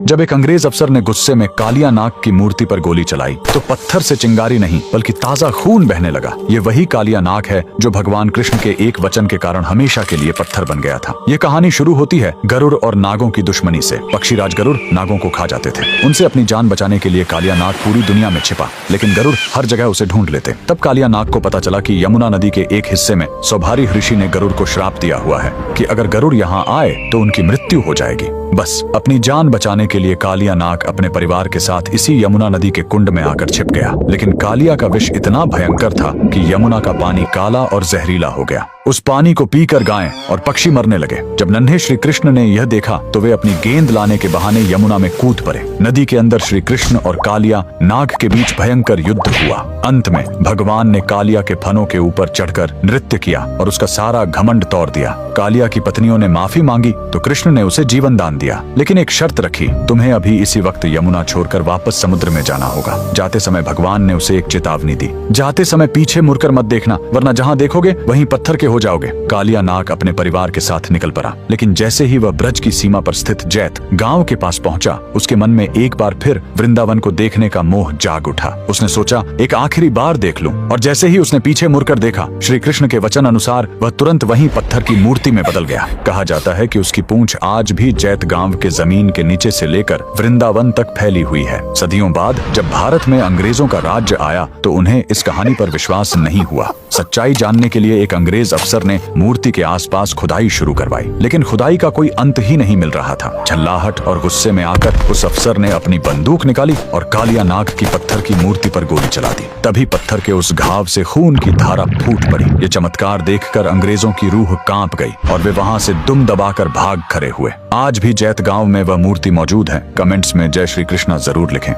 जब एक अंग्रेज अफसर ने गुस्से में कालिया नाग की मूर्ति पर गोली चलाई तो पत्थर से चिंगारी नहीं बल्कि ताजा खून बहने लगा। ये वही कालिया नाग है जो भगवान कृष्ण के एक वचन के कारण हमेशा के लिए पत्थर बन गया था। ये कहानी शुरू होती है गरुड़ और नागों की दुश्मनी से। पक्षीराज गरुड़ नागों को खा जाते थे। उनसे अपनी जान बचाने के लिए कालिया नाग पूरी दुनिया में छिपा, लेकिन गरुड़ हर जगह उसे ढूंढ लेते। तब कालिया नाग को पता चला कि यमुना नदी के एक हिस्से में सौभारी ऋषि ने गरुड़ को श्राप दिया हुआ है कि अगर गरुड़ यहाँ आए तो उनकी मृत्यु हो जाएगी। बस अपनी जान बचाने के लिए कालिया नाग अपने परिवार के साथ इसी यमुना नदी के कुंड में आकर छिप गया। लेकिन कालिया का विष इतना भयंकर था कि यमुना का पानी काला और जहरीला हो गया। उस पानी को पीकर गायें और पक्षी मरने लगे। जब नन्हे श्री कृष्ण ने यह देखा तो वे अपनी गेंद लाने के बहाने यमुना में कूद पड़े। नदी के अंदर श्री कृष्ण और कालिया नाग के बीच भयंकर युद्ध हुआ। अंत में भगवान ने कालिया के फनों के ऊपर चढ़कर नृत्य किया और उसका सारा घमंड तोड़ दिया। कालिया की पत्नियों ने माफी मांगी तो कृष्ण ने उसे जीवन दान दिया, लेकिन एक शर्त रखी, तुम्हें अभी इसी वक्त यमुना छोड़कर वापस समुद्र में जाना होगा। जाते समय भगवान ने उसे एक चेतावनी दी, जाते समय पीछे मुड़कर मत देखना, वरना जहाँ देखोगे वहीं पत्थर के हो जाओगे। कालिया नाग अपने परिवार के साथ निकल पड़ा, लेकिन जैसे ही वह ब्रज की सीमा पर स्थित जैत गांव के पास पहुंचा, उसके मन में एक बार फिर वृंदावन को देखने का मोह जाग उठा। उसने सोचा एक आखिरी बार देख लूं, और जैसे ही उसने पीछे मुड़कर देखा, श्री कृष्ण के वचन अनुसार वह तुरंत वहीं पत्थर की मूर्ति में बदल गया। कहा जाता है कि उसकी पूंछ आज भी जैत गांव के जमीन के नीचे से लेकर वृंदावन तक फैली हुई है। सदियों बाद जब भारत में अंग्रेजों का राज्य आया तो उन्हें इस कहानी पर विश्वास नहीं हुआ। सच्चाई जानने के लिए एक अंग्रेज अफसर ने मूर्ति के आसपास खुदाई शुरू करवाई, लेकिन खुदाई का कोई अंत ही नहीं मिल रहा था। झल्लाहट और गुस्से में आकर उस अफसर ने अपनी बंदूक निकाली और कालिया नाग की पत्थर की मूर्ति पर गोली चला दी। तभी पत्थर के उस घाव से खून की धारा फूट पड़ी। ये चमत्कार देखकर अंग्रेजों की रूह कांप गई और वे वहां से दुम दबाकर भाग खड़े हुए। आज भी जैत गांव में वह मूर्ति मौजूद है। कमेंट्स में जय श्री कृष्णा जरूर लिखें।